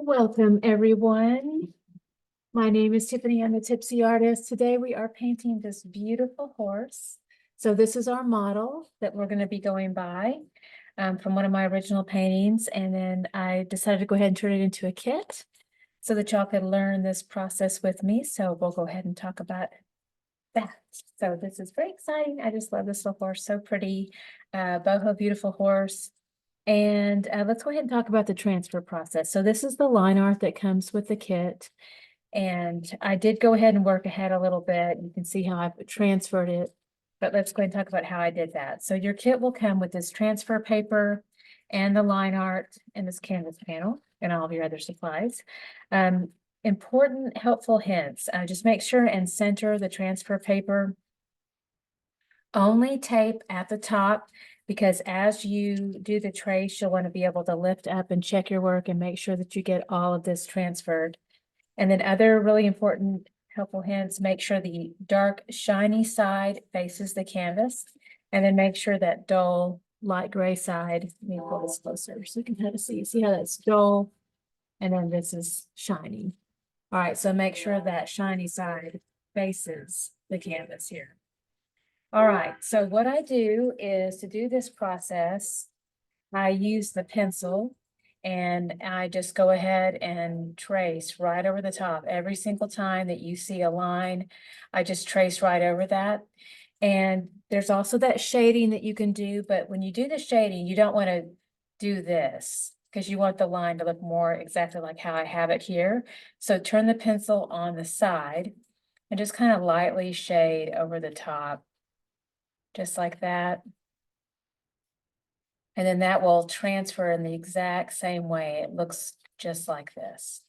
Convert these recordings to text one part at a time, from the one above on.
Welcome, everyone. My name is Tiffany. I'm the Tipsy Artist. Today we are painting this beautiful horse. So this is our model that we're going to be going by from one of my original paintings. And then I decided to go ahead and turn it into a kit so that y'all could learn this process with me. So we'll go ahead and talk about that. So this is very exciting. I just love this little horse. So pretty. Boho, beautiful horse. And let's go ahead and talk about the transfer process. So this is the line art that comes with the kit. And I did go ahead and work ahead a little bit. You can see how I've transferred it. But let's go ahead and talk about how I did that. So your kit will come with this transfer paper and the line art and this canvas panel and all of your other supplies. Important helpful hints. Just make sure and center the transfer paper. Only tape at the top, because as you do the trace, you'll want to be able to lift up and check your work and make sure that you get all of this transferred. And then other really important helpful hints, make sure the dark shiny side faces the canvas, and then make sure that dull light gray side, let me pull this closer so you can kind of see how that's dull, and then this is shiny. All right, so make sure that shiny side faces the canvas here. All right, so what I do is to do this process, I use the pencil and I just go ahead and trace right over the top. Every single time that you see a line, I just trace right over that. And there's also that shading that you can do, but when you do the shading, you don't want to do this because you want the line to look more exactly like how I have it here. So turn the pencil on the side and just kind of lightly shade over the top. Just like that. And then that will transfer in the exact same way. It looks just like this.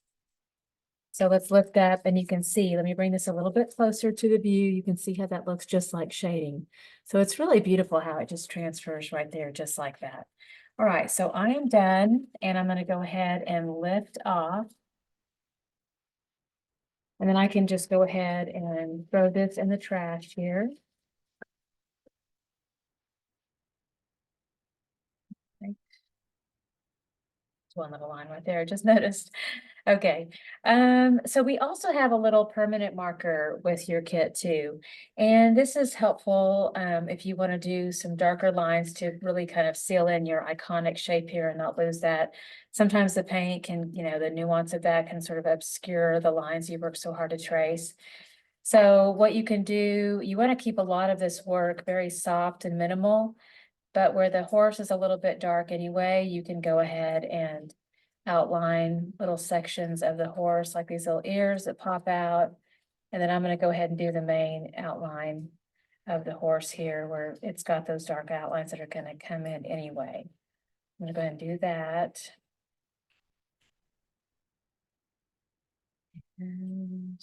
So let's lift up and you can see, let me bring this a little bit closer to the view. You can see how that looks just like shading. So it's really beautiful how it just transfers right there, just like that. All right, so I am done and I'm going to go ahead and lift off. And then I can just go ahead and throw this in the trash here. One little line right there, I just noticed. Okay, so we also have a little permanent marker with your kit too. And this is helpful if you want to do some darker lines to really kind of seal in your iconic shape here and not lose that. Sometimes the paint can, the nuance of that can sort of obscure the lines you work so hard to trace. So what you can do, you want to keep a lot of this work very soft and minimal. But where the horse is a little bit dark anyway, you can go ahead and outline little sections of the horse, like these little ears that pop out. And then I'm going to go ahead and do the main outline of the horse here, where it's got those dark outlines that are going to come in anyway. I'm going to go ahead and do that. And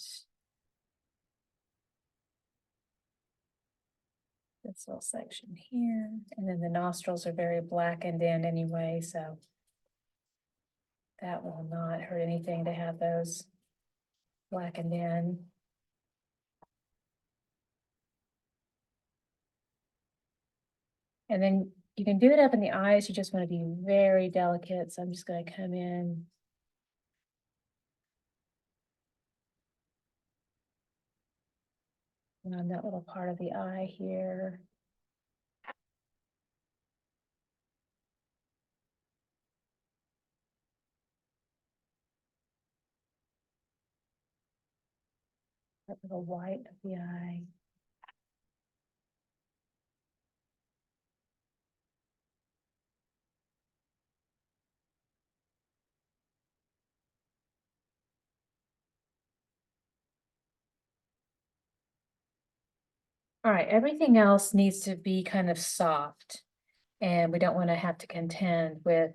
this little section here, and then the nostrils are very blackened in anyway, so that will not hurt anything to have those blackened in. And then you can do it up in the eyes. You just want to be very delicate. So I'm just going to come in. On that little part of the eye here. That little white of the eye. All right, everything else needs to be kind of soft, and we don't want to have to contend with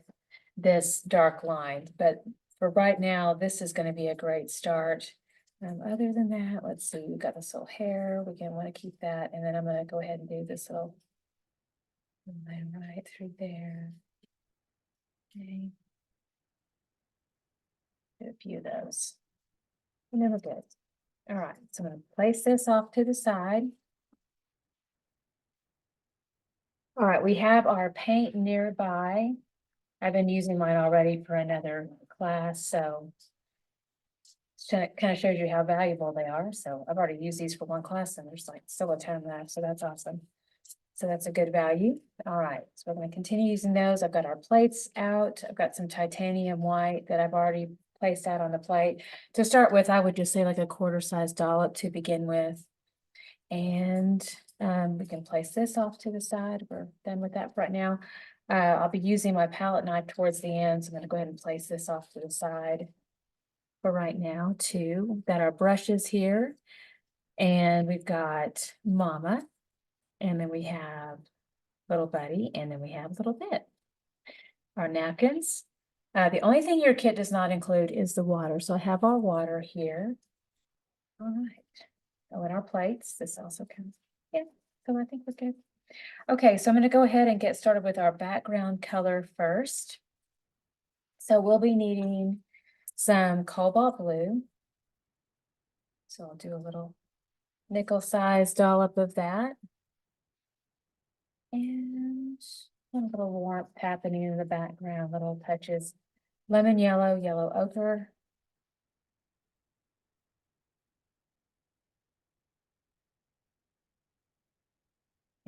this dark line. But for right now, this is going to be a great start. Other than that, let's see, we've got this little hair. We can want to keep that, and then I'm going to go ahead and do this little line right through there. Okay. A few of those. And then we're good. All right, so I'm going to place this off to the side. All right, we have our paint nearby. I've been using mine already for another class, so it kind of shows you how valuable they are. So I've already used these for one class and there's like still a ton left, so that's awesome. So that's a good value. All right, so we're going to continue using those. I've got our plates out. I've got some titanium white that I've already placed out on the plate. To start with, I would just say like a quarter size dollop to begin with. And we can place this off to the side. We're done with that for right now. I'll be using my palette knife towards the end, so I'm going to go ahead and place this off to the side for right now too. We've got our brushes here, and we've got Mama, and then we have Little Buddy, and then we have Little Bit. Our napkins. The only thing your kit does not include is the water. So I have our water here. All right. Oh, and our plates. This also comes. Yeah, so I think we're good. Okay, so I'm going to go ahead and get started with our background color first. So we'll be needing some cobalt blue. So I'll do a little nickel-sized dollop of that. And a little warmth happening in the background, little touches. Lemon yellow, yellow ochre.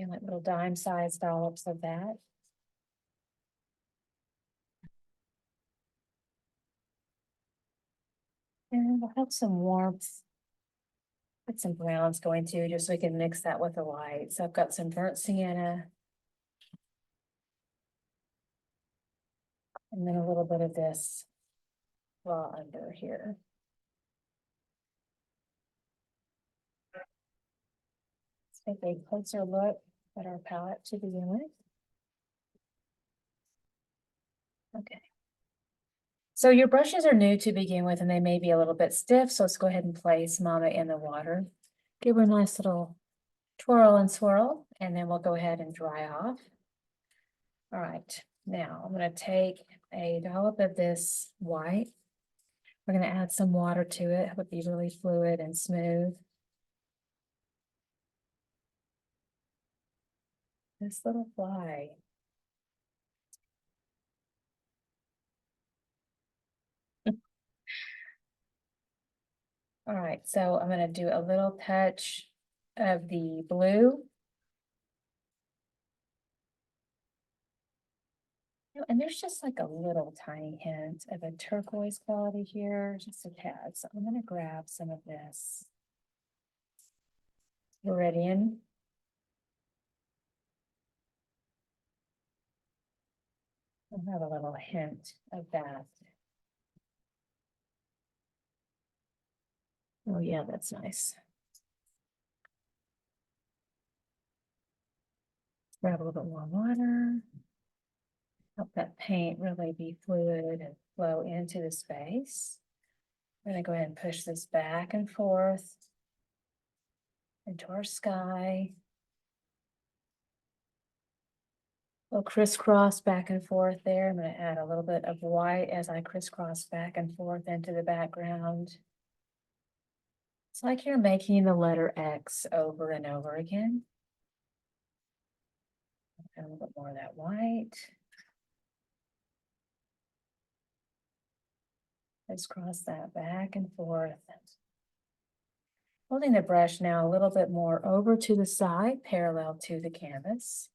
And like little dime-sized dollops of that. And we'll have some warmth. Put some browns going too, just so we can mix that with the white. So I've got some burnt sienna. And then a little bit of this raw under here. Let's take a closer look at our palette to begin with. Okay. So your brushes are new to begin with, and they may be a little bit stiff. So let's go ahead and place Mama in the water. Give her a nice little twirl and swirl, and then we'll go ahead and dry off. All right, now I'm going to take a dollop of this white. We're going to add some water to it. Have it be really fluid and smooth. This little fly. All right, so I'm going to do a little touch of the blue. And there's just like a little tiny hint of a turquoise quality here, just a tad. So I'm going to grab some of this Viridian. I'll have a little hint of that. Oh yeah, that's nice. Grab a little bit more water. Help that paint really be fluid and flow into the space. I'm going to go ahead and push this back and forth into our sky. A little crisscross back and forth there. I'm going to add a little bit of white as I crisscross back and forth into the background. It's like you're making the letter X over and over again. Add a little bit more of that white. Crisscross that back and forth. Holding the brush now a little bit more over to the side, parallel to the canvas.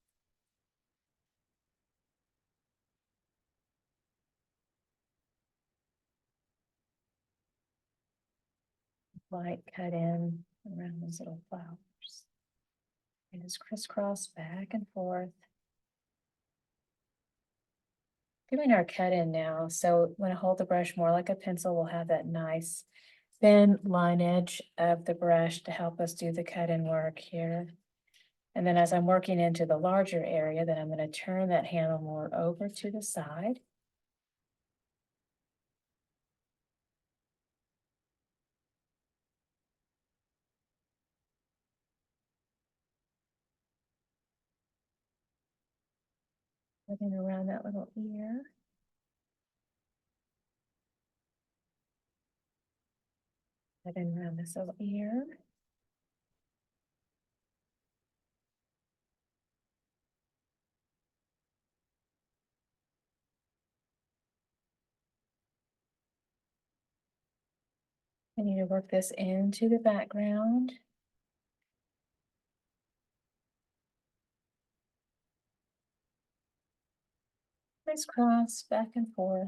Light cut in around those little flowers. And just crisscross back and forth. Doing our cut in now. So when I hold the brush more like a pencil, we'll have that nice thin line edge of the brush to help us do the cut in work here. And then as I'm working into the larger area, then I'm going to turn that handle more over to the side. Looking around that little ear. Looking around this little ear. Continue to work this into the background. Crisscross back and forth.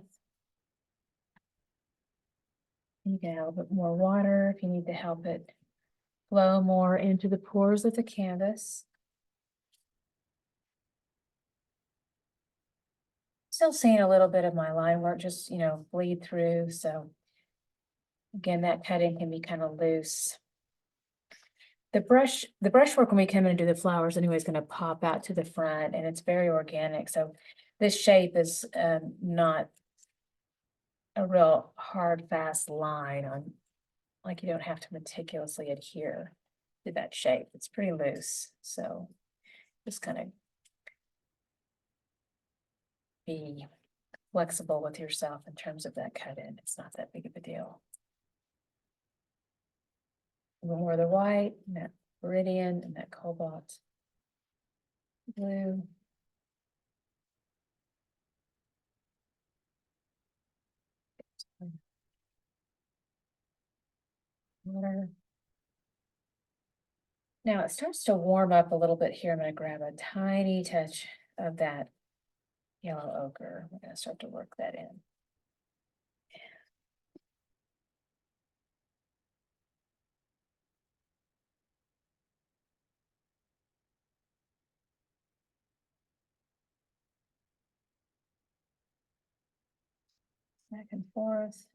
You can add a little bit more water if you need to help it flow more into the pores of the canvas. Still seeing a little bit of my line work just, bleed through. So again, that cutting can be kind of loose. The brushwork when we come in and do the flowers anyway is going to pop out to the front, and it's very organic. So this shape is not a real hard, fast line on, like you don't have to meticulously adhere to that shape. It's pretty loose. So just kind of be flexible with yourself in terms of that cut in. It's not that big of a deal. A little more of the white, and that Viridian, and that cobalt blue. Water. Now it starts to warm up a little bit here. I'm going to grab a tiny touch of that yellow ochre. We're going to start to work that in. Back and forth.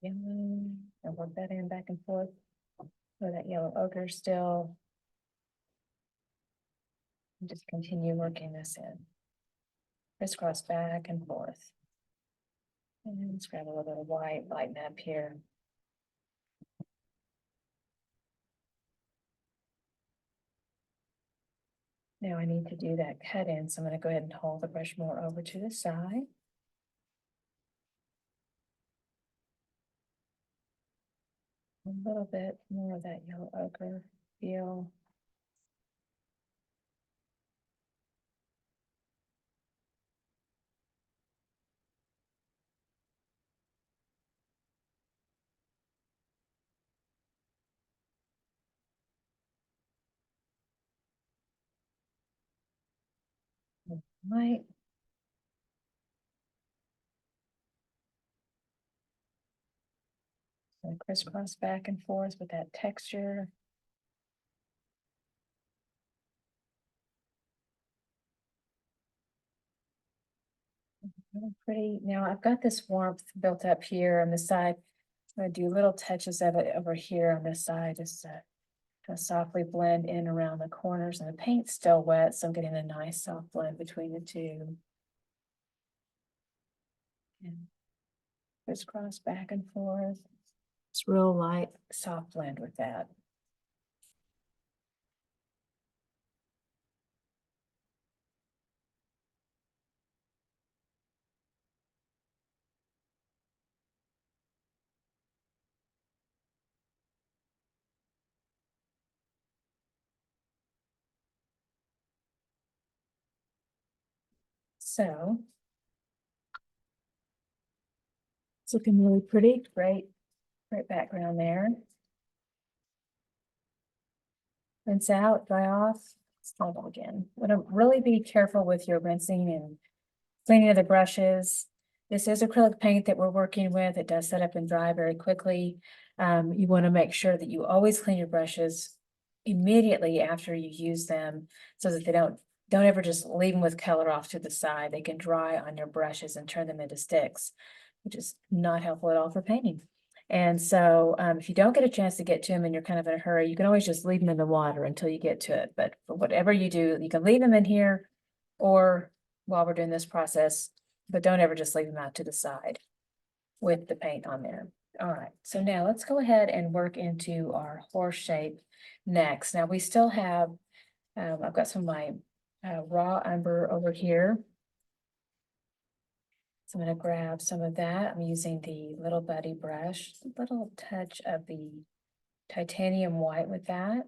Yellow, and work that in back and forth. So that yellow ochre still. And just continue working this in. Crisscross back and forth. And let's grab a little bit of white, lighten up here. Now I need to do that cut in, so I'm going to go ahead and hold the brush more over to the side. A little bit more of that yellow ochre feel. White. And crisscross back and forth with that texture. Really pretty. Now I've got this warmth built up here on the side. I'm going to do little touches of it over here on this side, just to kind of softly blend in around the corners, and the paint's still wet, so I'm getting a nice soft blend between the two. And crisscross back and forth. It's real light, soft blend with that. So it's looking really pretty. Great background there. Rinse out, dry off, start again. Want to really be careful with your rinsing and cleaning of the brushes. This is acrylic paint that we're working with. It does set up and dry very quickly. You want to make sure that you always clean your brushes immediately after you use them, so that they don't ever just leave them with color off to the side. They can dry on your brushes and turn them into sticks, which is not helpful at all for painting. And so if you don't get a chance to get to them and you're kind of in a hurry, you can always just leave them in the water until you get to it. But for whatever you do, you can leave them in here, or while we're doing this process, but don't ever just leave them out to the side with the paint on there. All right, so now let's go ahead and work into our horse shape next. Now we still have, I've got some of my raw umber over here. So I'm going to grab some of that. I'm using the little buddy brush, a little touch of the titanium white with that.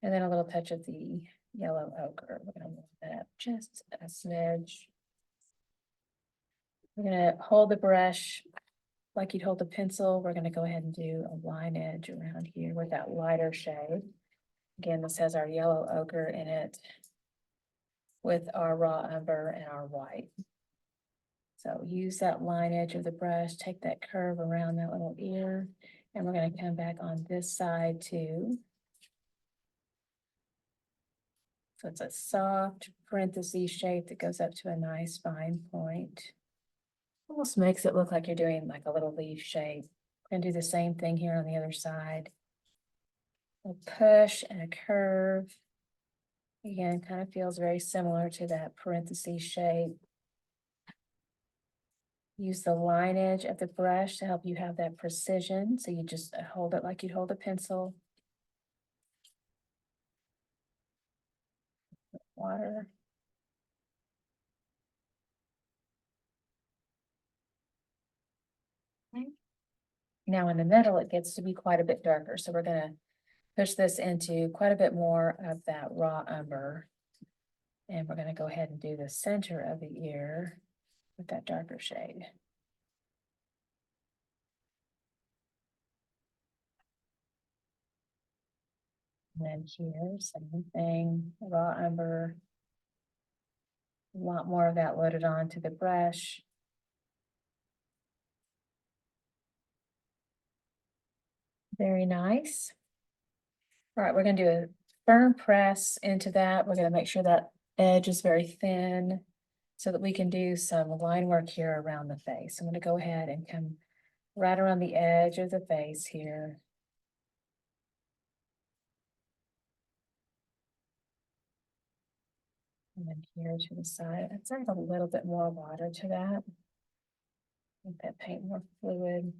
And then a little touch of the yellow ochre. We're gonna move that up just a smidge. We're gonna hold the brush like you'd hold a pencil. We're gonna go ahead and do a line edge around here with that lighter shade. Again, this has our yellow ochre in it with our raw umber and our white. So use that line edge of the brush, take that curve around that little ear, and we're gonna come back on this side too. So it's a soft parenthesis shape that goes up to a nice fine point. Almost makes it look like you're doing like a little leaf shape. We're gonna do the same thing here on the other side. A push and a curve. Again, kind of feels very similar to that parenthesis shape. Use the line edge of the brush to help you have that precision. So you just hold it like you'd hold a pencil. Water. Okay. Now in the middle, it gets to be quite a bit darker. So we're gonna push this into quite a bit more of that raw umber. And we're gonna go ahead and do the center of the ear with that darker shade. And then here, same thing, raw umber. A lot more of that loaded onto the brush. Very nice. All right, we're gonna do a firm press into that. We're gonna make sure that edge is very thin so that we can do some line work here around the face. I'm gonna go ahead and come right around the edge of the face here. And then here to the side. Let's add a little bit more water to that. Make that paint more fluid.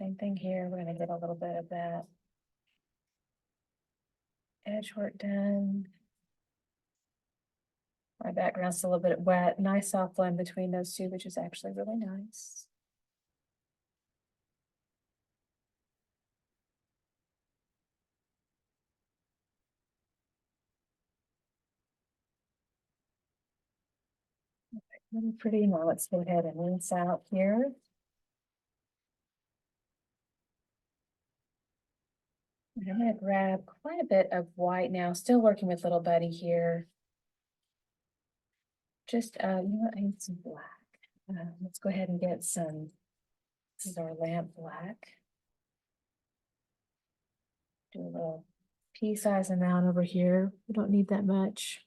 Same thing here. We're gonna get a little bit of that edge work done. My background's a little bit wet. Nice soft blend between those two, which is actually really nice. Really pretty. Now let's go ahead and rinse out here. I'm gonna grab quite a bit of white now, still working with Little Buddy here. Just, you know what, I need some black. Let's go ahead and get some, this is our lamp black. Do a little pea size amount over here. We don't need that much.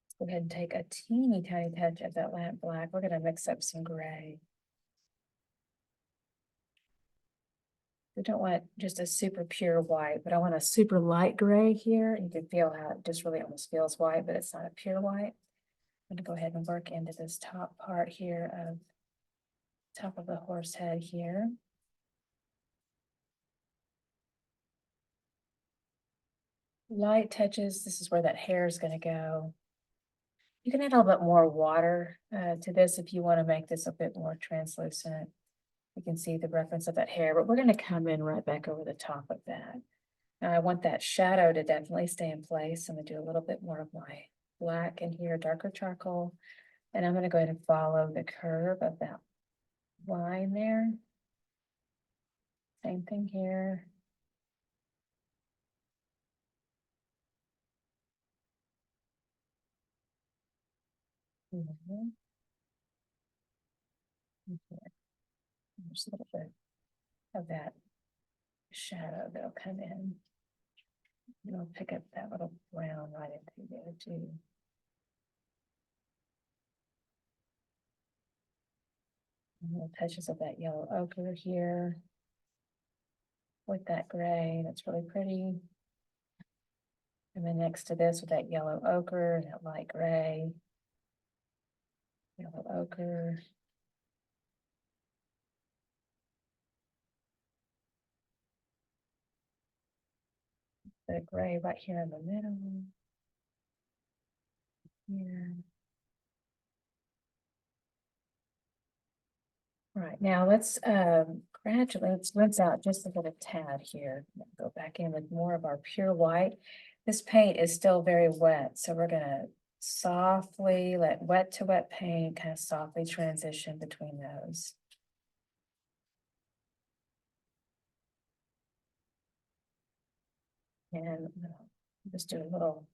Let's go ahead and take a teeny tiny touch of that lamp black. We're gonna mix up some gray. We don't want just a super pure white, but I want a super light gray here. You can feel how it just really almost feels white, but it's not a pure white. I'm gonna go ahead and work into this top part here of top of the horse head here. Light touches, this is where that hair is gonna go. You can add a little bit more water to this if you wanna make this a bit more translucent. You can see the reference of that hair, but we're gonna come in right back over the top of that. Now I want that shadow to definitely stay in place. I'm gonna do a little bit more of my black in here, darker charcoal. And I'm gonna go ahead and follow the curve of that line there. Same thing here. Mhm. Okay. There's a little bit of that shadow that'll come in. And I'll pick up that little brown right into there too. And little touches of that yellow ochre here with that gray. That's really pretty. And then next to this with that yellow ochre and that light gray. Yellow ochre. The gray right here in the middle. Here. All right, now let's gradually, let's rinse out just a little tad here. Go back in with more of our pure white. This paint is still very wet, so we're gonna softly let wet to wet paint kind of softly transition between those. And just do a little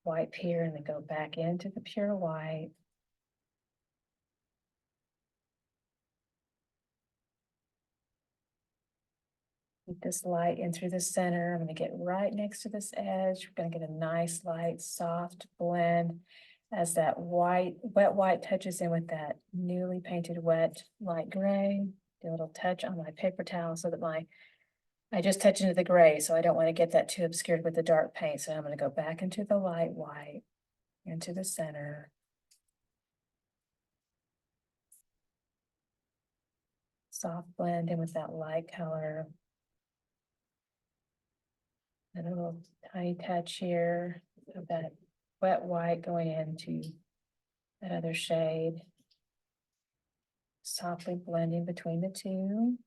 white here and then go back into the pure white. Keep this light in through the center. I'm going to get right next to this edge. We're going to get a nice light, soft blend as that white, wet white touches in with that newly painted wet light gray. Do a little touch on my paper towel so that I just touch into the gray, so I don't want to get that too obscured with the dark paint. So I'm going to go back into the light white, into the center. Soft blend in with that light color. And a little tiny touch here of that wet white going into that other shade. Softly blending between the two.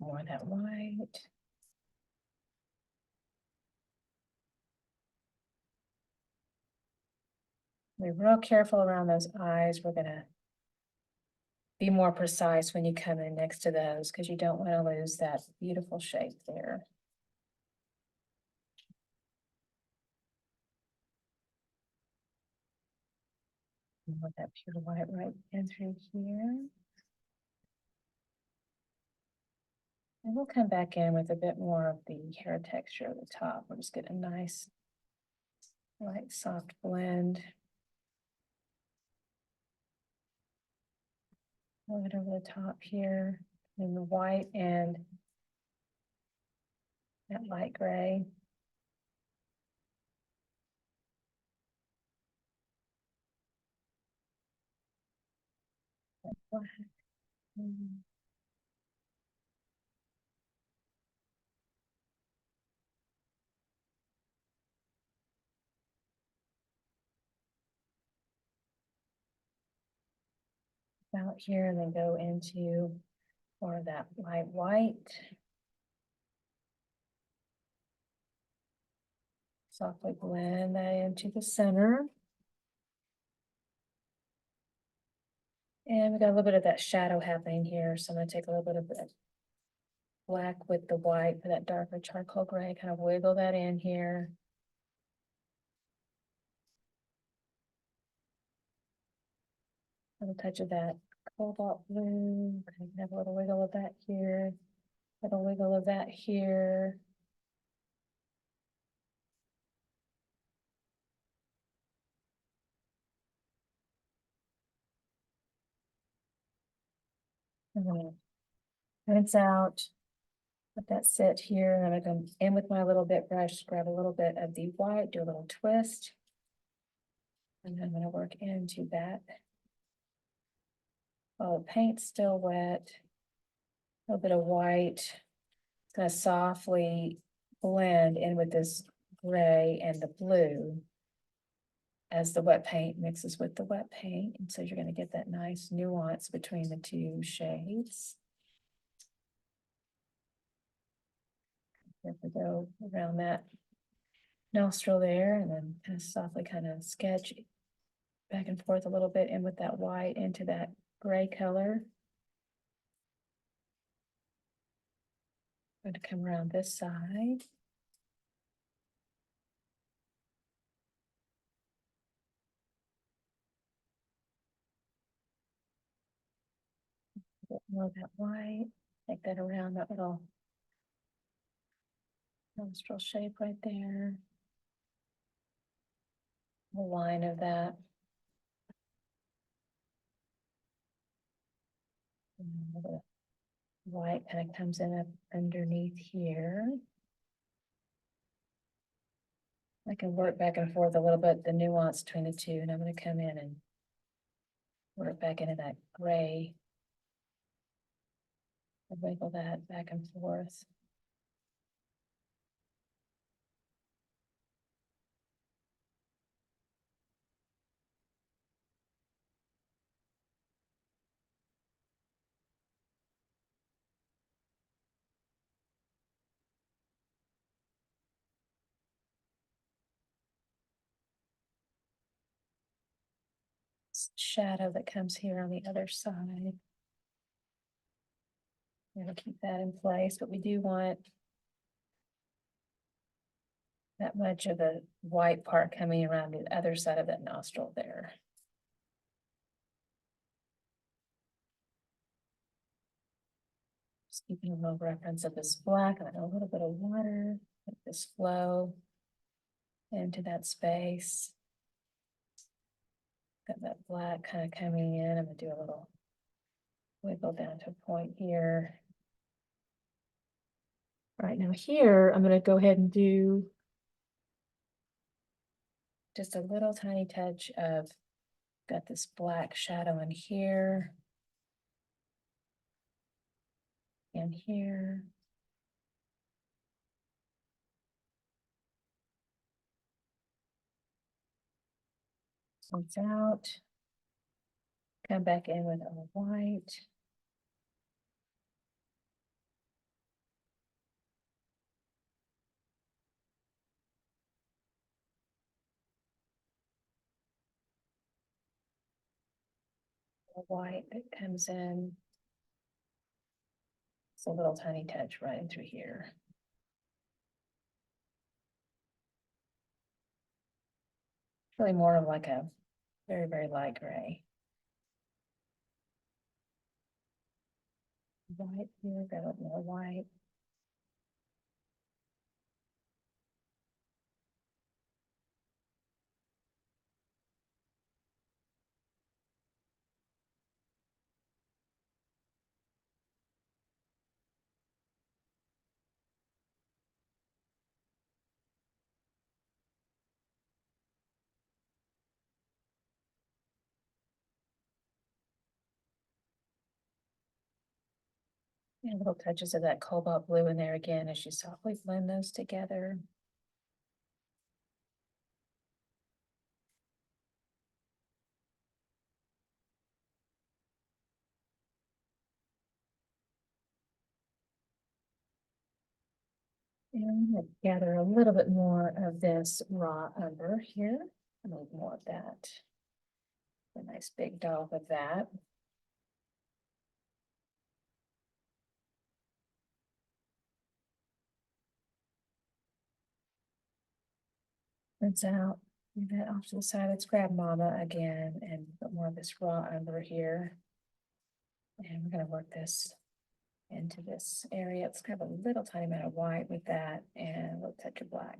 More of that white. Be real careful around those eyes. We're gonna be more precise when you come in next to those because you don't want to lose that beautiful shape there. And with that pure white right in through here. And we'll come back in with a bit more of the hair texture at the top. We'll just get a nice light soft blend. Right over the top here in the white and that light gray. Black. Out here and then go into more of that light white. Softly blend that into the center. And we got a little bit of that shadow happening here. So I'm going to take a little bit of that black with the white for that darker charcoal gray, kind of wiggle that in here. A little touch of that cobalt blue. Kind of have a little wiggle of that here. A little wiggle of that here. I'm going to rinse out. Let that sit here, and I'm gonna go in with my little bit brush, grab a little bit of the white, do a little twist. And then I'm gonna work into that. Oh, the paint's still wet. A little bit of white. It's gonna softly blend in with this gray and the blue as the wet paint mixes with the wet paint. And so you're gonna get that nice nuance between the two shades. Here we go around that nostril there, and then kind of softly kind of sketch back and forth a little bit in with that white into that gray color. I'm going to come around this side. A bit more of that white. Take that around that little nostril shape right there. The line of that. And the white kind of comes in up underneath here. I can work back and forth a little bit, the nuance between the two, and I'm going to come in and work back into that gray. Wiggle that back and forth. shadow that comes here on the other side. We'll keep that in place, but we do want that much of the white part coming around the other side of that nostril there. Just keeping a little reference of this black and a little bit of water, let this flow into that space. Got that black kind of coming in. I'm gonna do a little wiggle down to a point here. All right, now here, I'm gonna go ahead and do just a little tiny touch of, got this black shadow in here. And here. It's out. Come back in with a white. A white that comes in. It's a little tiny touch right through here. Really more of like a very, very light gray. White here, got a little more white. And little touches of that cobalt blue in there again as you softly blend those together. And I'm gonna gather a little bit more of this raw umber here. A little more of that. A nice big dollop of that. Rinse out, leave that off to the side. Let's grab Mama again and put more of this raw umber here. And we're gonna work this into this area. Let's grab a little tiny amount of white with that and a little touch of black.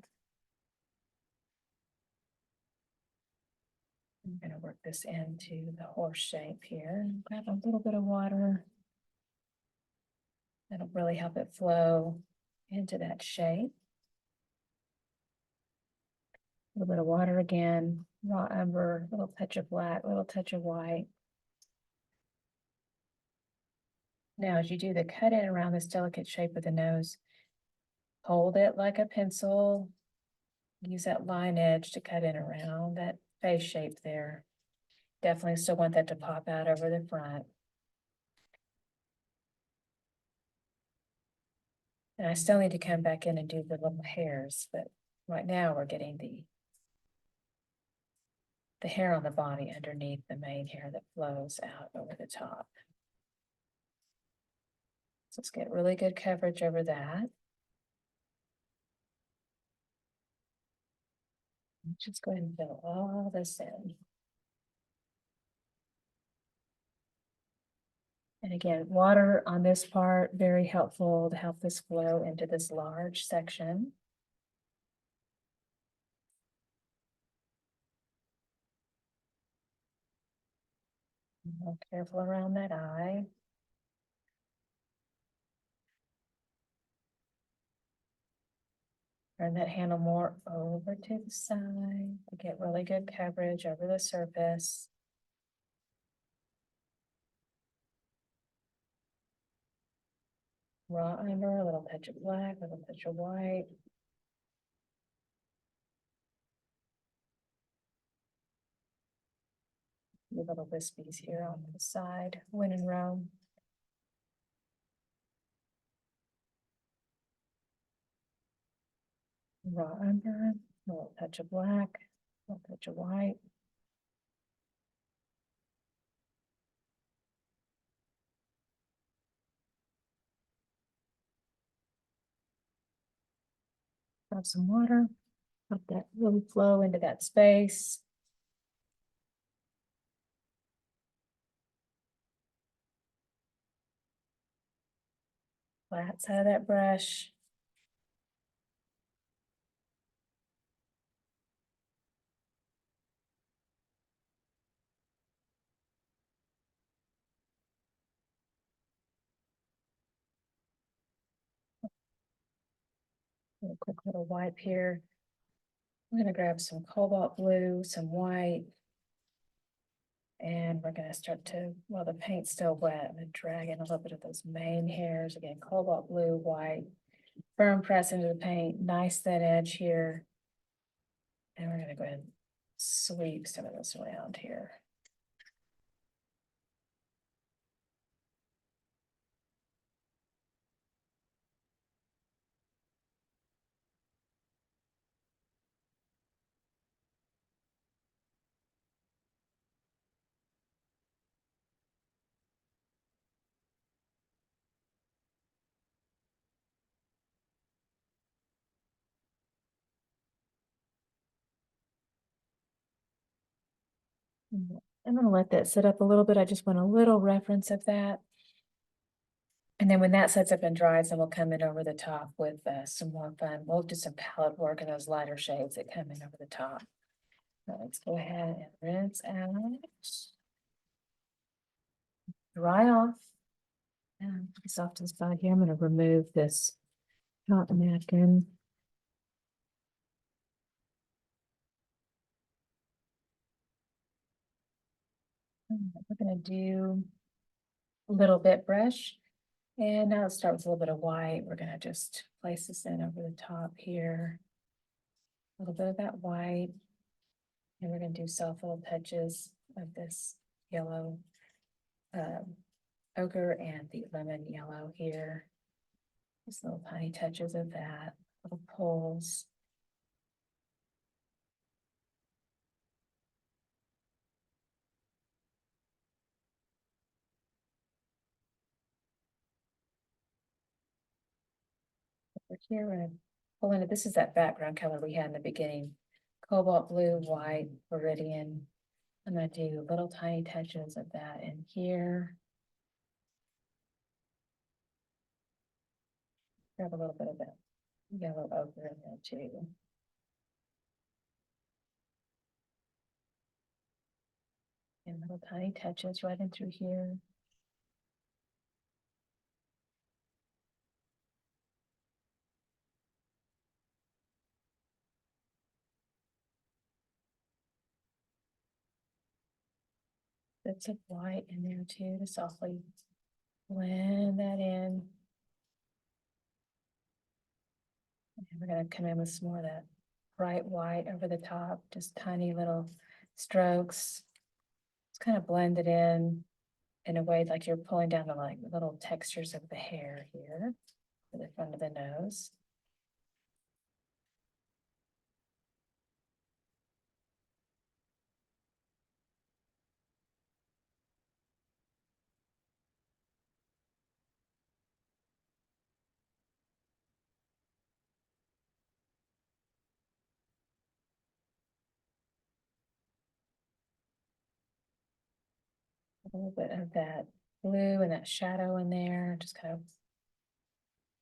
I'm gonna work this into the horse shape here. Grab a little bit of water. That'll really help it flow into that shape. A little bit of water again, raw umber, a little touch of black, a little touch of white. Now, as you do the cut in around this delicate shape of the nose, hold it like a pencil. Use that line edge to cut in around that face shape there. Definitely still want that to pop out over the front. And I still need to come back in and do the little hairs, but right now we're getting the hair on the body underneath the main hair that flows out over the top. So let's get really good coverage over that. Just go ahead and fill all this in. And again, water on this part, very helpful to help this flow into this large section. Be careful around that eye. Turn that handle more over to the side to get really good coverage over the surface. Raw umber, a little touch of black, a little touch of white. The little wispies here on the side, win and roam. Raw umber, a little touch of black, a little touch of white. Grab some water, let that really flow into that space. Flat side of that brush. A quick little wipe here. I'm gonna grab some cobalt blue, some white. And we're gonna start to, while the paint's still wet, I'm gonna drag in a little bit of those main hairs. Again, cobalt blue, white, firm press into the paint, nice thin edge here. And we're gonna go ahead and sweep some of this around here. I'm gonna let that sit up a little bit. I just want a little reference of that. And then when that sets up and dries, then we'll come in over the top with some more fun. We'll do some palette work in those lighter shades that come in over the top. So let's go ahead and rinse out. Dry off. And put this off to the side here. I'm going to remove this cotton napkin. We're going to do a little bit brush. And now let's start with a little bit of white. We're going to just place this in over the top here. A little bit of that white. And we're going to do soft little touches of this yellow ochre and the lemon yellow here. Just little tiny touches of that, little pulls. Over here, we're going to pull into, this is that background color we had in the beginning. Cobalt blue, white, Viridian. I'm going to do little tiny touches of that in here. Grab a little bit of that yellow ochre in there too. And little tiny touches right in through here. Bits of white in there too to softly blend that in. And we're going to come in with some more of that bright white over the top, just tiny little strokes. It's kind of blend it in a way like you're pulling down the like little textures of the hair here to the front of the nose. A little bit of that blue and that shadow in there, just kind of,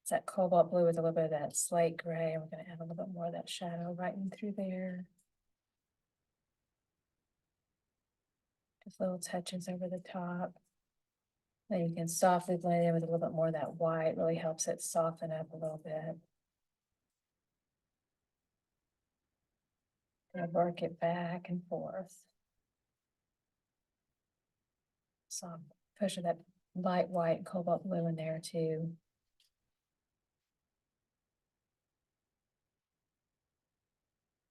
it's that cobalt blue with a little bit of that slate gray. And we're going to add a little bit more of that shadow right in through there. Just little touches over the top. Then you can softly blend in with a little bit more of that white, really helps it soften up a little bit. And work it back and forth. So I'm pushing that light white cobalt blue in there too.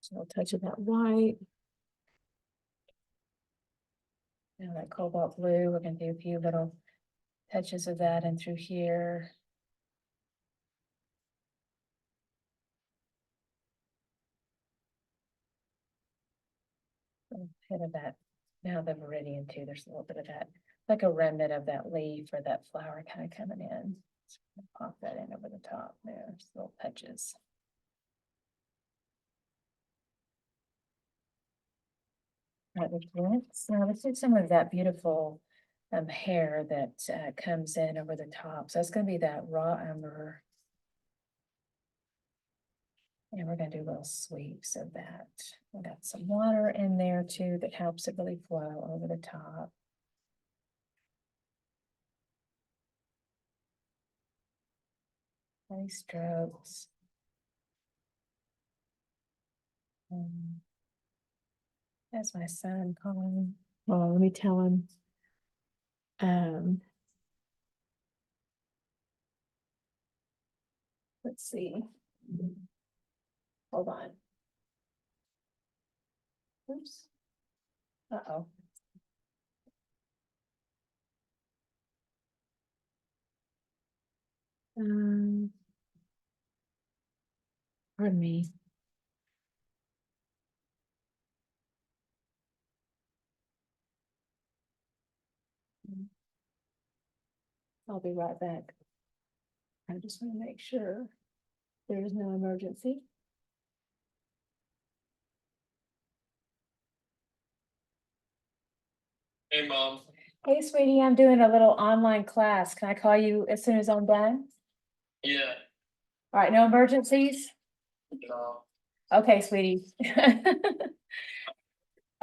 So a touch of that white. And that cobalt blue, we're going to do a few little touches of that in through here. A bit of that. Now the Viridian too, there's a little bit of that, like a remnant of that leaf or that flower kind of coming in. So pop that in over the top there, just little touches. That would work. Now let's do some of that beautiful hair that comes in over the top. So it's gonna be that raw umber. And we're gonna do little sweeps of that. We got some water in there too that helps it really flow over the top. Nice strokes. That's my son calling. Well, let me tell him. Let's see. Hold on. Oops. Uh-oh. Pardon me. I'll be right back. I just want to make sure there is no emergency. Hey, Mom. Hey, sweetie, I'm doing a little online class. Can I call you as soon as I'm done? Yeah. All right, no emergencies? No. Okay, sweetie.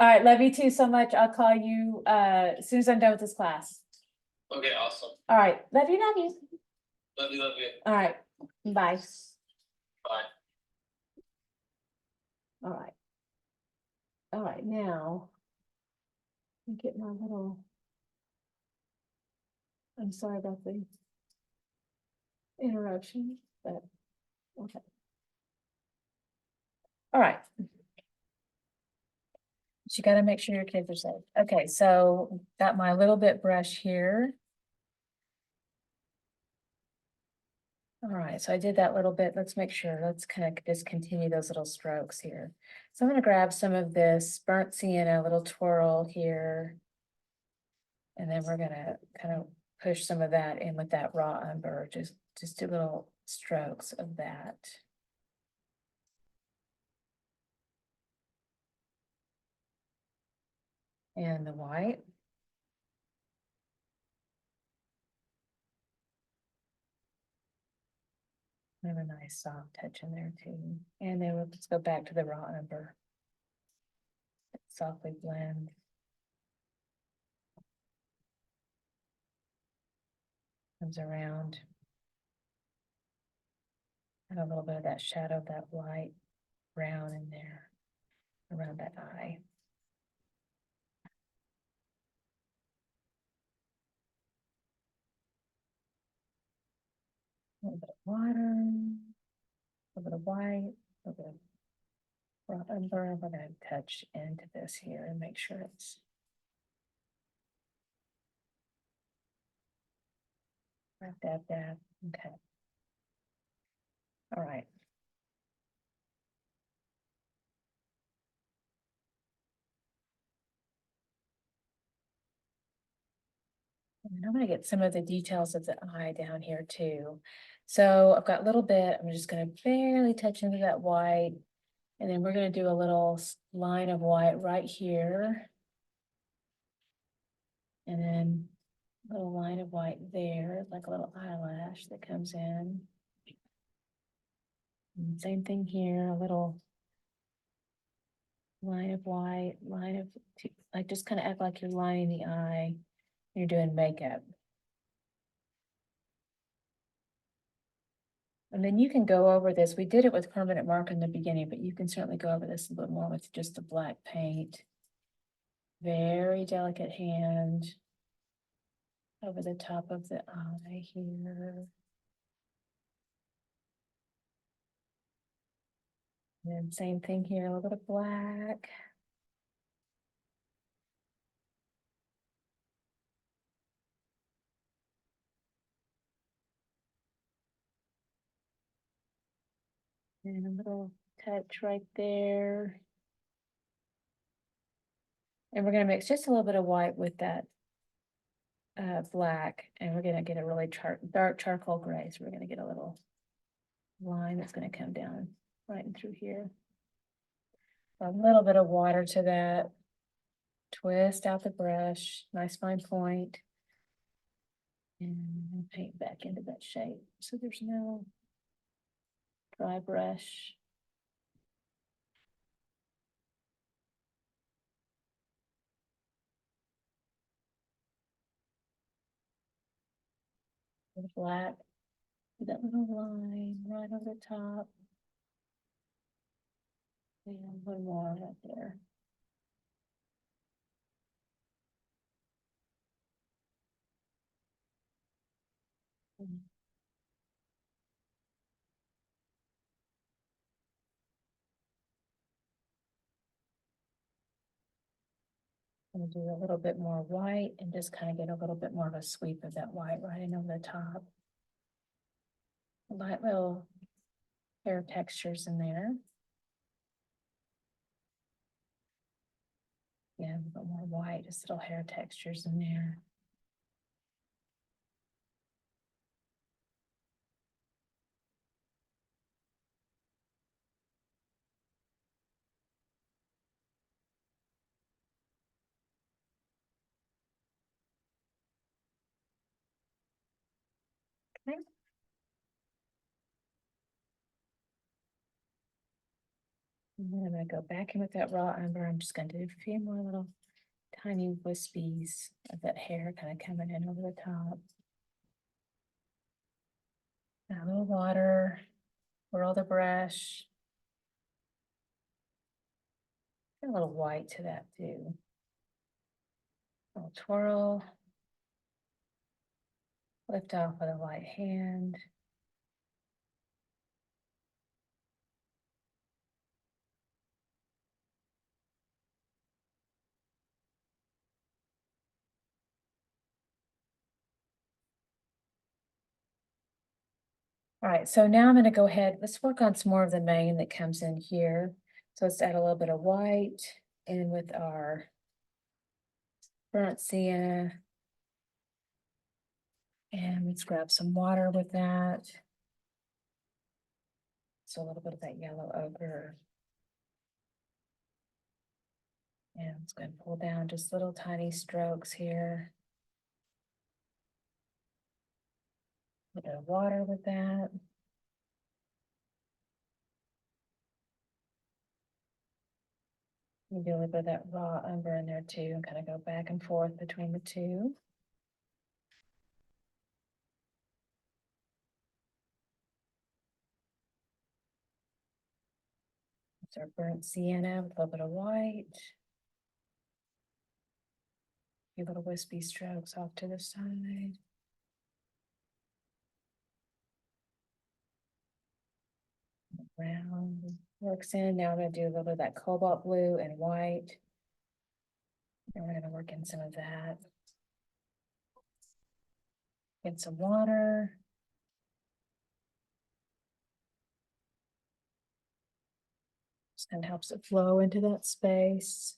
All right, love you too so much. I'll call you as soon as I'm done with this class. Okay, awesome. All right, love you, love you. Love you, love you. All right, bye. Bye. All right. All right, now. Let me get my little. I'm sorry about the interruption, but okay. All right. But you gotta make sure your kids are safe. Okay, so got my little bit brush here. All right, so I did that little bit. Let's make sure, let's kind of just continue those little strokes here. So I'm gonna grab some of this burnt sienna, little twirl here. And then we're gonna kind of push some of that in with that raw umber, just do little strokes of that. And the white. Have a nice soft touch in there too. And then let's go back to the raw umber. Softly blend. Comes around. And a little bit of that shadow, that light brown in there around that eye. A little bit of water, a little bit of white, a little bit of raw umber. We're going to touch into this here and make sure it's dab. Okay. All right. And I'm going to get some of the details of the eye down here too. So I've got a little bit, I'm just going to barely touch into that white. And then we're going to do a little line of white right here. And then a little line of white there, like a little eyelash that comes in. And same thing here, a little line of white, like just kind of act like you're lining the eye. You're doing makeup. And then you can go over this. We did it with permanent marker in the beginning, but you can certainly go over this a little more with just the black paint. Very delicate hand over the top of the eye here. And same thing here, a little bit of black. And a little touch right there. And we're going to mix just a little bit of white with that black, and we're going to get a really dark charcoal gray. So we're going to get a little line that's going to come down right in through here. A little bit of water to that. twist out the brush, nice fine point. And paint back into that shape, so there's no dry brush. With black, that little line right over the top. And one more right there. I'm gonna do a little bit more white and just kind of get a little bit more of a sweep of that white right in over the top. Light little hair textures in there. Yeah, a little more white, just little hair textures in there. Okay. And then I'm gonna go back in with that raw umber. I'm just gonna do a few more little tiny wispies of that hair kind of coming in over the top. Add a little water, swirl the brush. Add a little white to that too. A little twirl. Lift off with a light hand. All right, so now I'm gonna go ahead, let's work on some more of the mane that comes in here. So let's add a little bit of white in with our burnt sienna. And let's grab some water with that. So a little bit of that yellow ochre. And it's going to pull down just little tiny strokes here. A bit of water with that. Maybe a little bit of that raw umber in there too, and kind of go back and forth between the two. It's our burnt sienna with a little bit of white. A few little wispy strokes off to the side. Brown works in. Now I'm going to do a little bit of that cobalt blue and white. And we're going to work in some of that. Get some water. Just kind of helps it flow into that space.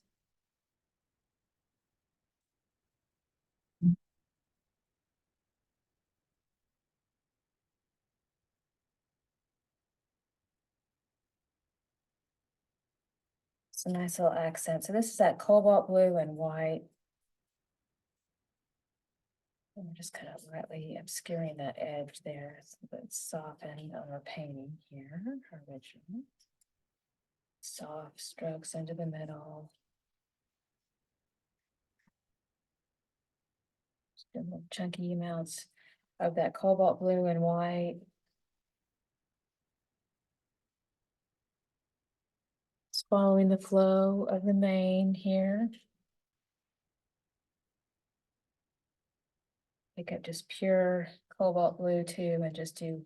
It's a nice little accent. So this is that cobalt blue and white. And we're just kind of lightly obscuring that edge there. So it's softened on our painting here, our original. Soft strokes into the middle. Just little chunky amounts of that cobalt blue and white. Just following the flow of the mane here. Pick up just pure cobalt blue too, and just do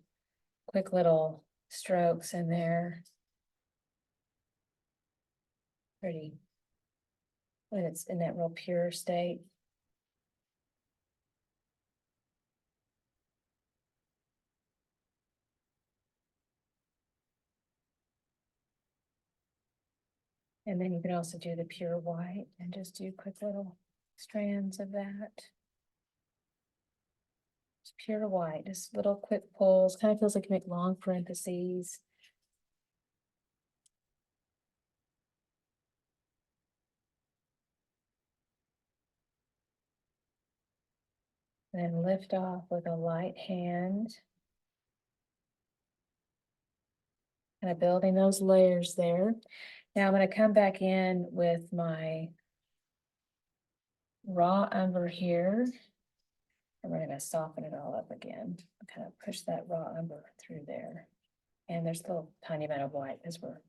quick little strokes in there. Pretty when it's in that real pure state. And then you can also do the pure white and just do quick little strands of that. Just pure white, just little quick pulls. Kind of feels like you make long parentheses. And then lift off with a light hand. Kind of building those layers there. Now I'm going to come back in with my raw umber here. And we're going to soften it all up again. Kind of push that raw umber through there. And there's a little tiny amount of white as we're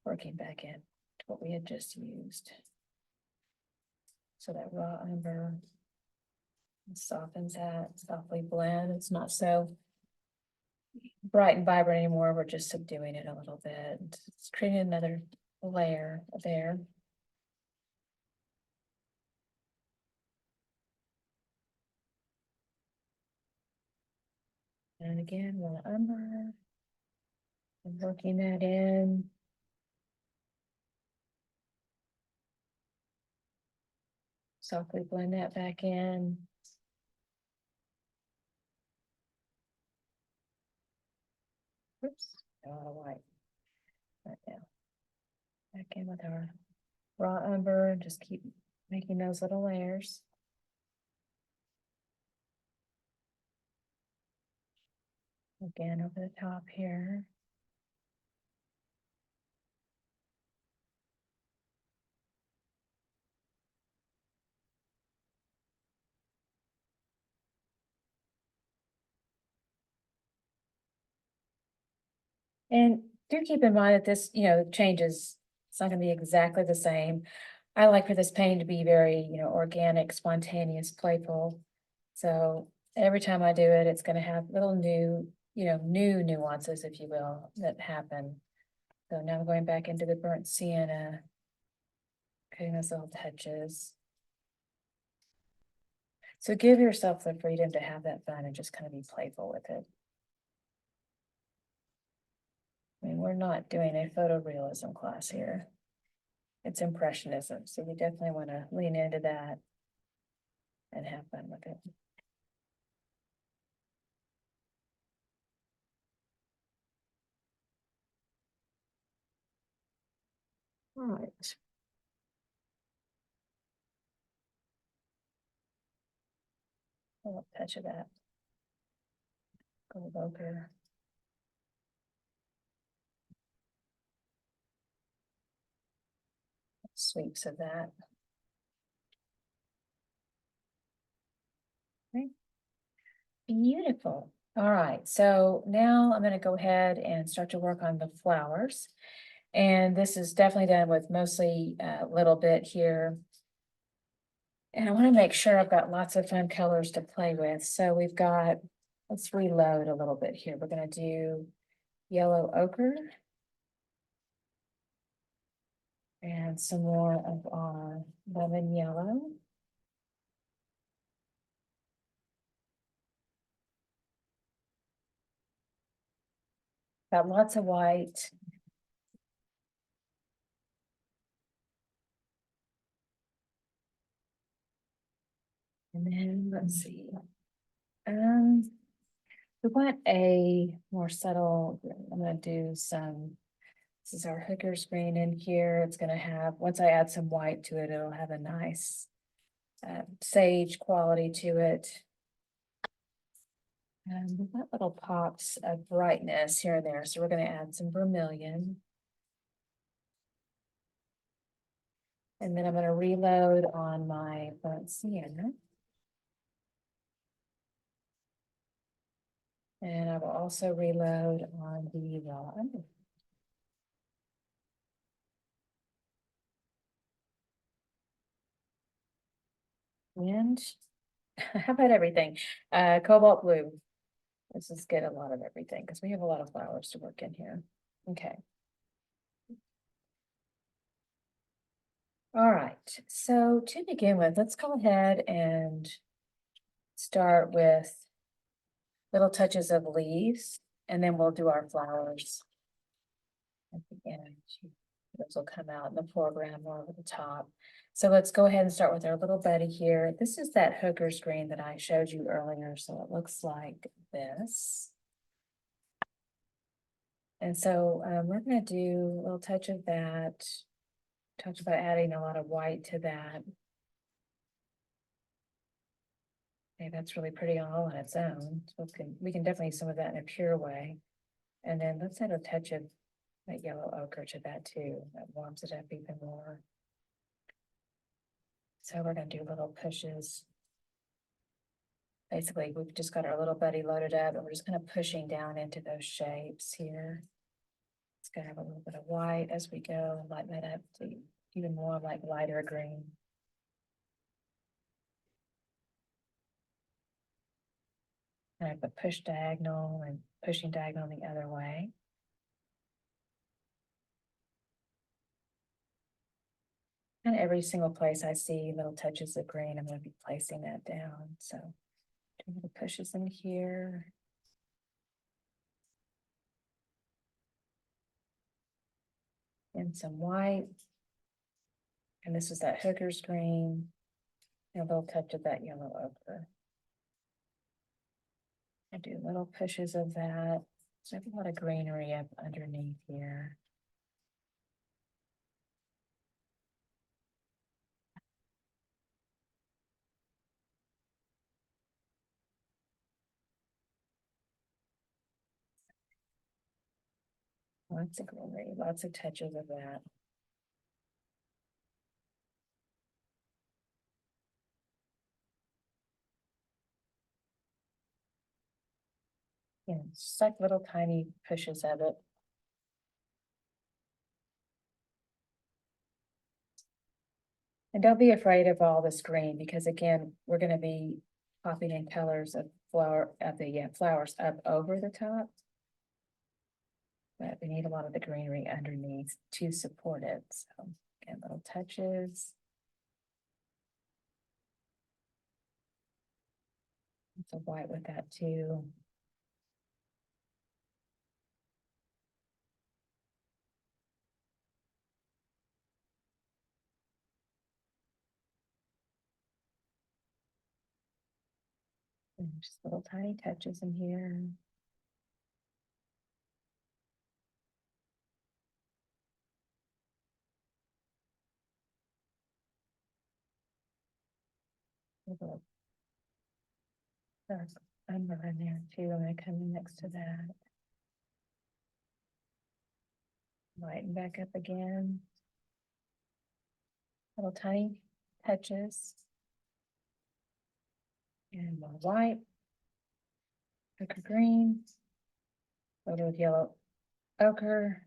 working back in to what we had just used. So that raw umber softens that, softly blend. It's not so bright and vibrant anymore. We're just subduing it a little bit. It's creating another layer there. And again, raw umber. And working that in. Softly blend that back in. Oops, a lot of white right now. Back in with our raw umber and just keep making those little layers. Again, over the top here. And do keep in mind that this, changes. It's not gonna be exactly the same. I like for this painting to be very, organic, spontaneous, playful. So every time I do it, it's gonna have little new, new nuances, if you will, that happen. So now I'm going back into the burnt sienna, putting those little touches. So give yourself the freedom to have that fun and just kind of be playful with it. I mean, we're not doing a photorealism class here. It's impressionism, so we definitely want to lean into that and have fun with it. All right. A little touch of that gold ochre. Sweeps of that. Okay. Beautiful. All right, so now I'm going to go ahead and start to work on the flowers. And this is definitely done with mostly a little bit here. And I want to make sure I've got lots of fun colors to play with. So we've got, let's reload a little bit here. We're going to do yellow ochre. And some more of our lemon yellow. Got lots of white. And then let's see. We want a more subtle, I'm gonna do some, this is our hooker's green in here. It's gonna have, once I add some white to it, it'll have a nice sage quality to it. And we've got little pops of brightness here and there. So we're gonna add some vermilion. And then I'm gonna reload on my burnt sienna. And I will also reload on the raw umber. And how about everything? Cobalt blue. Let's just get a lot of everything because we have a lot of flowers to work in here. Okay. All right, so to begin with, let's go ahead and start with little touches of leaves, and then we'll do our flowers at the end. Those will come out in the foreground more over the top. So let's go ahead and start with our little buddy here. This is that hooker's green that I showed you earlier, so it looks like this. And so we're going to do a little touch of that. Talked about adding a lot of white to that. Okay, that's really pretty all on its own. So we can definitely use some of that in a pure way. And then let's add a touch of that yellow ochre to that too. That warms it up even more. So we're gonna do little pushes. Basically, we've just got our little buddy loaded up and we're just kind of pushing down into those shapes here. It's gonna have a little bit of white as we go and lighten that up to even more like lighter green. And I put push diagonal and pushing diagonal the other way. And every single place I see little touches of green, I'm going to be placing that down. So do little pushes in here. And some white. And this is that hooker's green. And a little touch of that yellow ochre. I do little pushes of that. So I have a lot of greenery up underneath here. Lots of greenery, lots of touches of that. Yeah, just like little tiny pushes of it. And don't be afraid of all this green because again, we're going to be popping in colors of flowers up over the top. But we need a lot of the greenery underneath to support it. So again, little touches. Some white with that too. And just little tiny touches in here. Little dark umber in there too. I'm going to come in next to that. Lighten back up again. Little tiny touches. And more white. Ochre green. A little yellow ochre.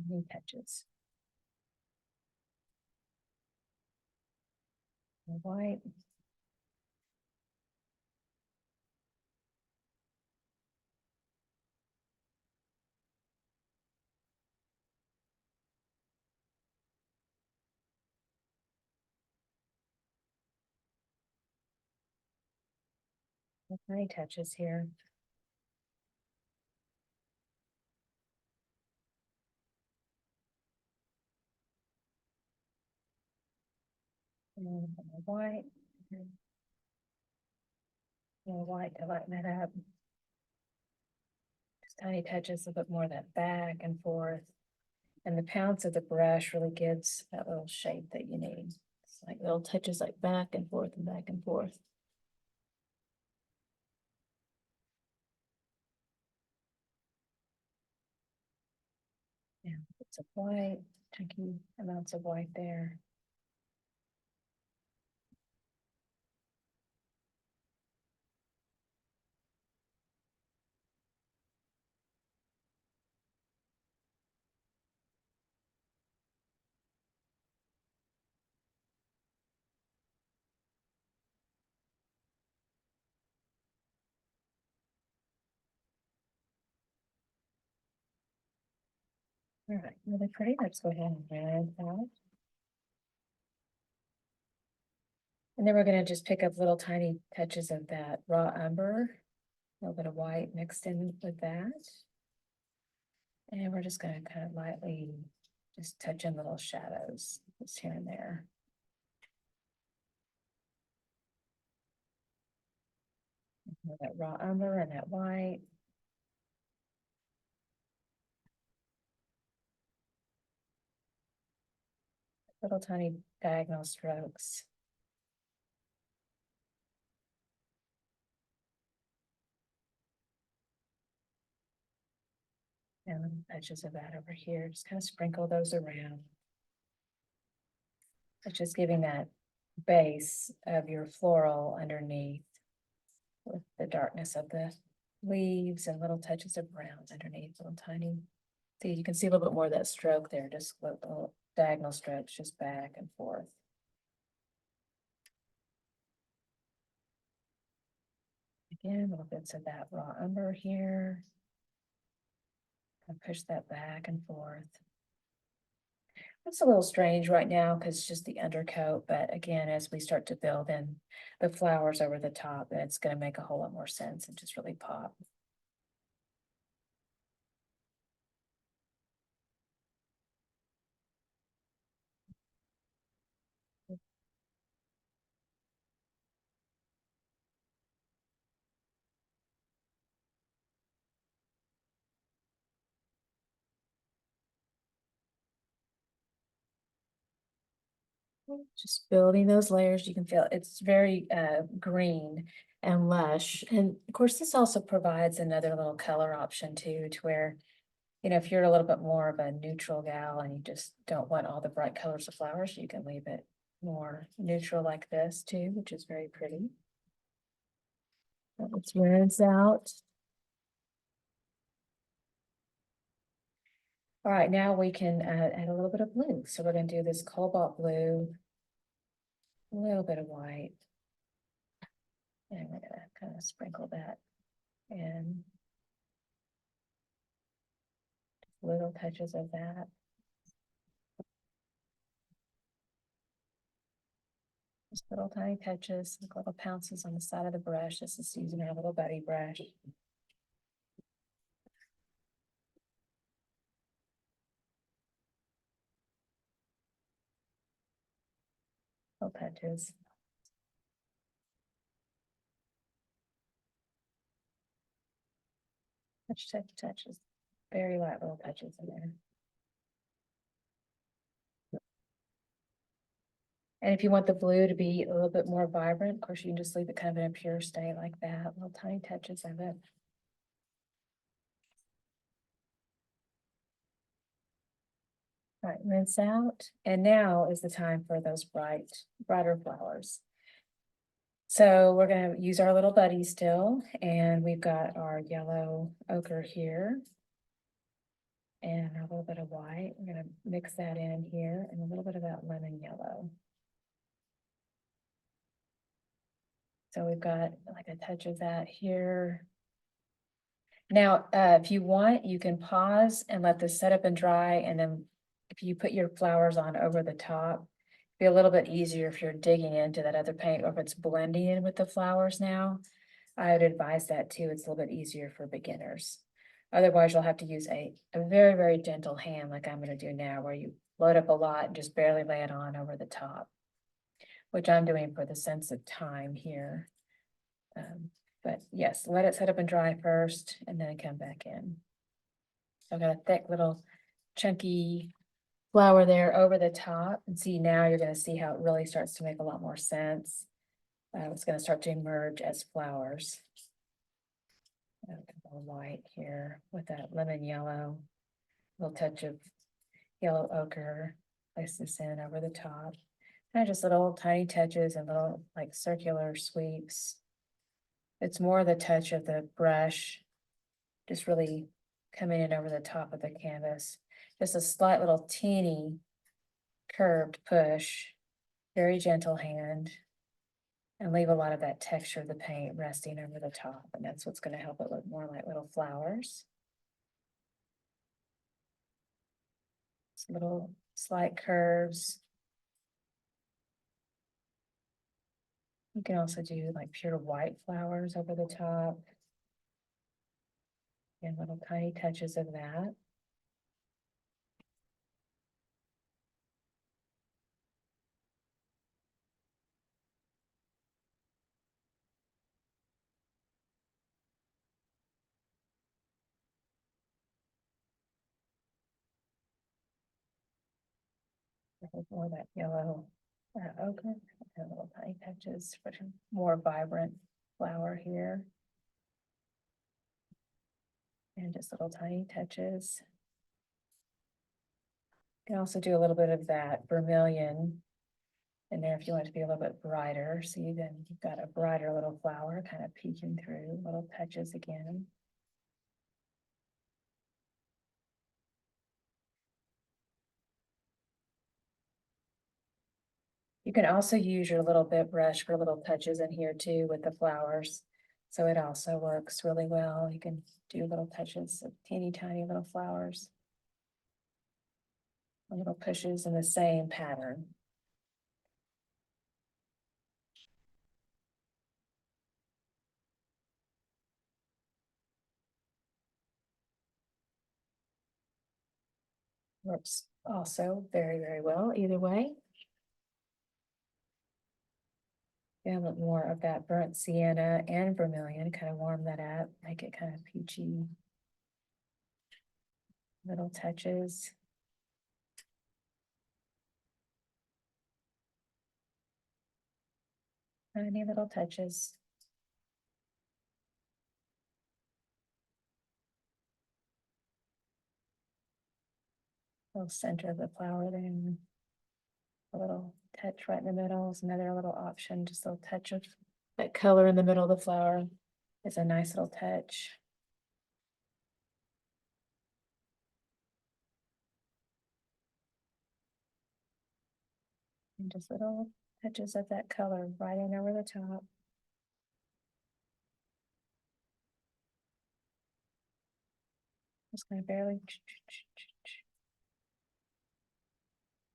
New touches. More white. Tiny touches here. And white. More white to lighten it up. Just tiny touches, a bit more of that back and forth. And the pounce of the brush really gives that little shape that you need. It's like little touches like back and forth and back and forth. Yeah, it's a white, chunky amounts of white there. All right, really pretty. Let's go ahead and red that. And then we're gonna just pick up little tiny touches of that raw umber, a little bit of white mixed in with that. And we're just gonna kind of lightly just touch in little shadows just here and there. That raw umber and that white. little tiny diagonal strokes. And edges of that over here, just kind of sprinkle those around. It's just giving that base of your floral underneath with the darkness of the leaves and little touches of brown underneath, little tiny. See, you can see a little bit more of that stroke there, just little diagonal stretch, just back and forth. Again, little bits of that raw umber here. And push that back and forth. It's a little strange right now because it's just the undercoat, but again, as we start to build in the flowers over the top, it's going to make a whole lot more sense and just really pop. Just building those layers, you can feel it's very green and lush. And of course, this also provides another little color option too, to where, you know, if you're a little bit more of a neutral gal and you just don't want all the bright colors of flowers, you can leave it more neutral like this too, which is very pretty. Let's rinse out. All right, now we can add a little bit of blue. So we're going to do this cobalt blue, a little bit of white. And we're going to kind of sprinkle that in. Little touches of that. Just little tiny touches, like little pounces on the side of the brush. This is using our little buddy brush. Little touches. Touches. Very light little touches in there. And if you want the blue to be a little bit more vibrant, of course, you can just leave it kind of in a pure state like that. Little tiny touches of it. All right, rinse out. And now is the time for those brighter flowers. So we're going to use our little buddy still, and we've got our yellow ochre here. And a little bit of white. We're going to mix that in here and a little bit of that lemon yellow. So we've got like a touch of that here. Now, if you want, you can pause and let this set up and dry. And then if you put your flowers on over the top, be a little bit easier if you're digging into that other paint or if it's blending in with the flowers now. I would advise that too. It's a little bit easier for beginners. Otherwise, you'll have to use a very, very gentle hand like I'm going to do now, where you load up a lot and just barely lay it on over the top, which I'm doing for the sense of time here. But yes, let it set up and dry first and then come back in. So I've got a thick little chunky flower there over the top, and see now you're going to see how it really starts to make a lot more sense. It's going to start to emerge as flowers. A little white here with that lemon yellow, little touch of yellow ochre. Place this in over the top. Kind of just little tiny touches and little like circular sweeps. It's more the touch of the brush, just really coming in over the top of the canvas. Just a slight little teeny curved push, very gentle hand, and leave a lot of that texture of the paint resting over the top. And that's what's going to help it look more like little flowers. Just little slight curves. You can also do like pure white flowers over the top. And little tiny touches of that. With more of that yellow ochre, and little tiny touches for some more vibrant flower here. And just little tiny touches. You can also do a little bit of that vermilion in there if you want it to be a little bit brighter. See, then you've got a brighter little flower kind of peeking through, little touches again. You can also use your little bit brush for little touches in here too with the flowers. So it also works really well. You can do little touches of teeny tiny little flowers. Little pushes in the same pattern. Works also very, very well either way. Yeah, a little more of that burnt sienna and vermilion, kind of warm that up, make it kind of peachy. Little touches. Tiny little touches. Little center of the flower there. A little touch right in the middle is another little option, just a little touch of that color in the middle of the flower is a nice little touch. And just little touches of that color right in over the top. Just gonna barely.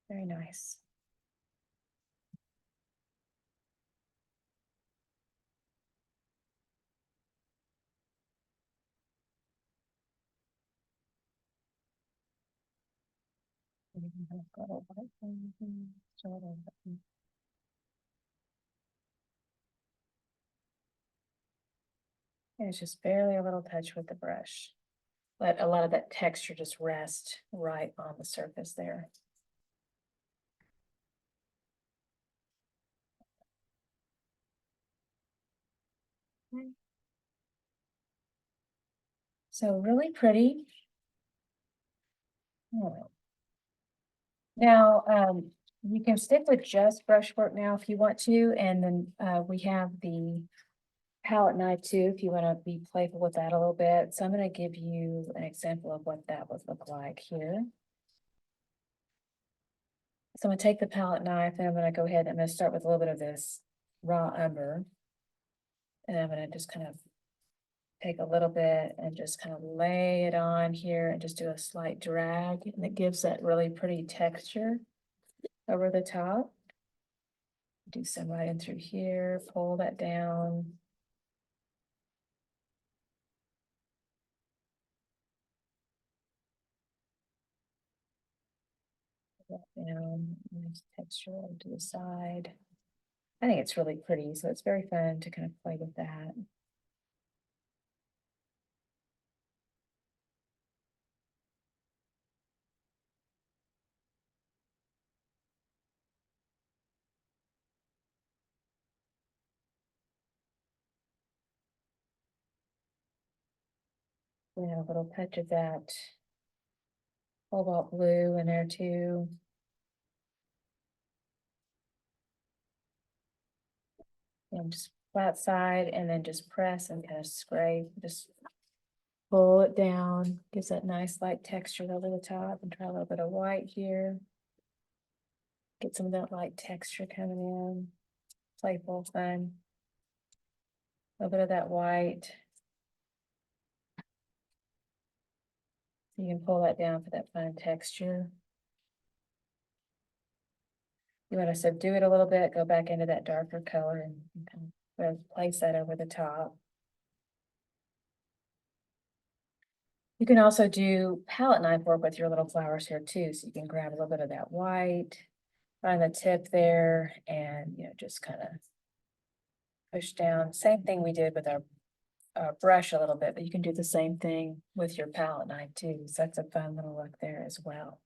Very nice. And it's just barely a little touch with the brush. Let a lot of that texture just rest right on the surface there. So really pretty. Now, you can stick with just brushwork now if you want to, and then we have the palette knife too, if you want to be playful with that a little bit. So I'm going to give you an example of what that would look like here. So I'm going to take the palette knife and I'm going to go ahead and I'm going to start with a little bit of this raw umber. And I'm going to just kind of take a little bit and just kind of lay it on here and just do a slight drag, and it gives that really pretty texture over the top. Do some right in through here, pull that down. Pull that down, nice texture over to the side. I think it's really pretty, so it's very fun to kind of play with that. We have a little touch of that cobalt blue in there too. And just flat side and then just press and kind of scrape, just pull it down, gives that nice light texture over the top, and try a little bit of white here. Get some of that light texture coming in, playful, fun. A little bit of that white. You can pull that down for that fun texture. You want to subdue it a little bit, go back into that darker color and kind of place that over the top. You can also do palette knife work with your little flowers here too. So you can grab a little bit of that white, find the tip there, and just kind of push down. Same thing we did with our brush a little bit, but you can do the same thing with your palette knife too. So that's a fun little look there as well.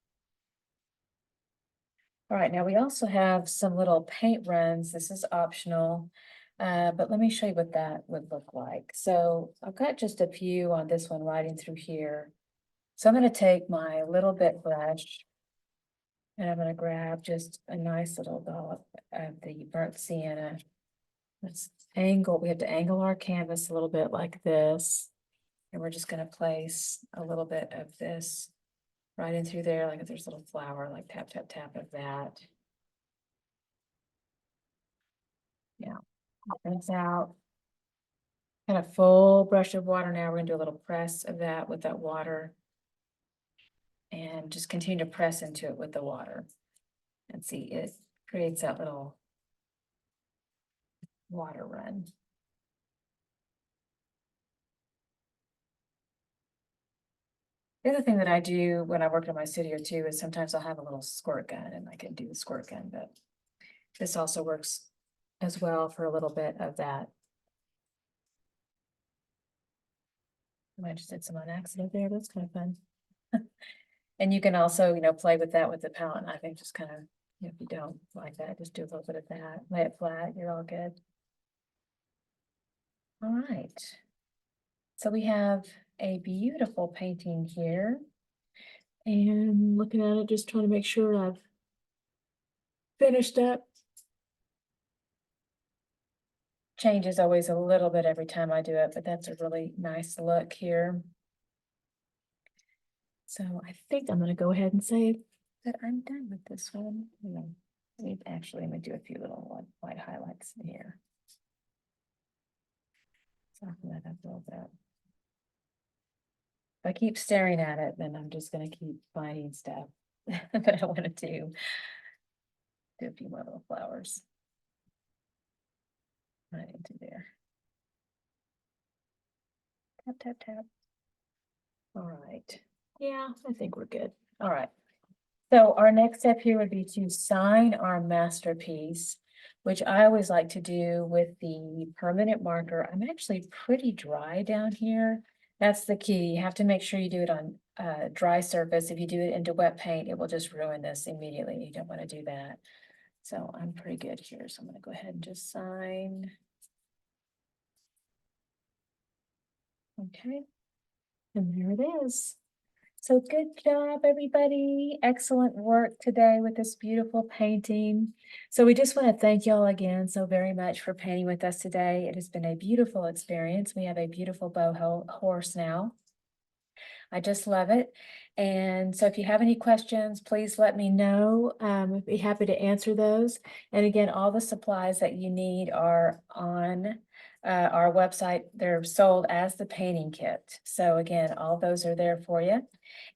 All right, now we also have some little paint runs. This is optional. But let me show you what that would look like. So I've got just a few on this one riding through here. So I'm going to take my little bit brush and I'm going to grab just a nice little dollop of the burnt sienna. Let's angle, we have to angle our canvas a little bit like this. And we're just going to place a little bit of this right in through there, like if there's a little flower, like tap, tap, tap of that. Yeah, rinse out. Kind of full brush of water now. We're gonna do a little press of that with that water. And just continue to press into it with the water. And see, it creates that little water run. The other thing that I do when I work in my studio too is sometimes I'll have a little squirt gun and I can do the squirt gun, but this also works as well for a little bit of that. I just did some on accident there. That's kind of fun. And you can also, play with that with the palette. I think just kind of, if you don't like that, just do a little bit of that. Lay it flat. You're all good. All right. So we have a beautiful painting here. And looking at it, just trying to make sure I've finished up. Changes always a little bit every time I do it, but that's a really nice look here. So I think I'm going to go ahead and say that I'm done with this one. Actually, I'm going to do a few little white highlights in here. Soften that up a little bit. If I keep staring at it, then I'm just going to keep finding stuff that I want to do. Do a few more little flowers. Right into there. Tap, tap, tap. All right. Yeah, I think we're good. All right. So our next step here would be to sign our masterpiece, which I always like to do with the permanent marker. I'm actually pretty dry down here. That's the key. You have to make sure you do it on a dry surface. If you do it into wet paint, it will just ruin this immediately. You don't want to do that. So I'm pretty good here. So I'm going to go ahead and just sign. Okay. And there it is. So good job, everybody. Excellent work today with this beautiful painting. So we just want to thank y'all again so very much for painting with us today. It has been a beautiful experience. We have a beautiful boho horse now. I just love it. And so if you have any questions, please let me know. I'd be happy to answer those. And again, all the supplies that you need are on our website. They're sold as the painting kit. So again, all those are there for you.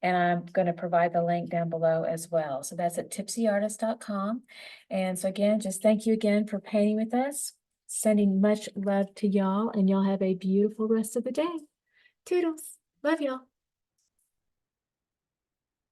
And I'm going to provide the link down below as well. So that's at tipsyartist.com. And so again, just thank you again for painting with us. Sending much love to y'all, and y'all have a beautiful rest of the day. Toodles. Love y'all.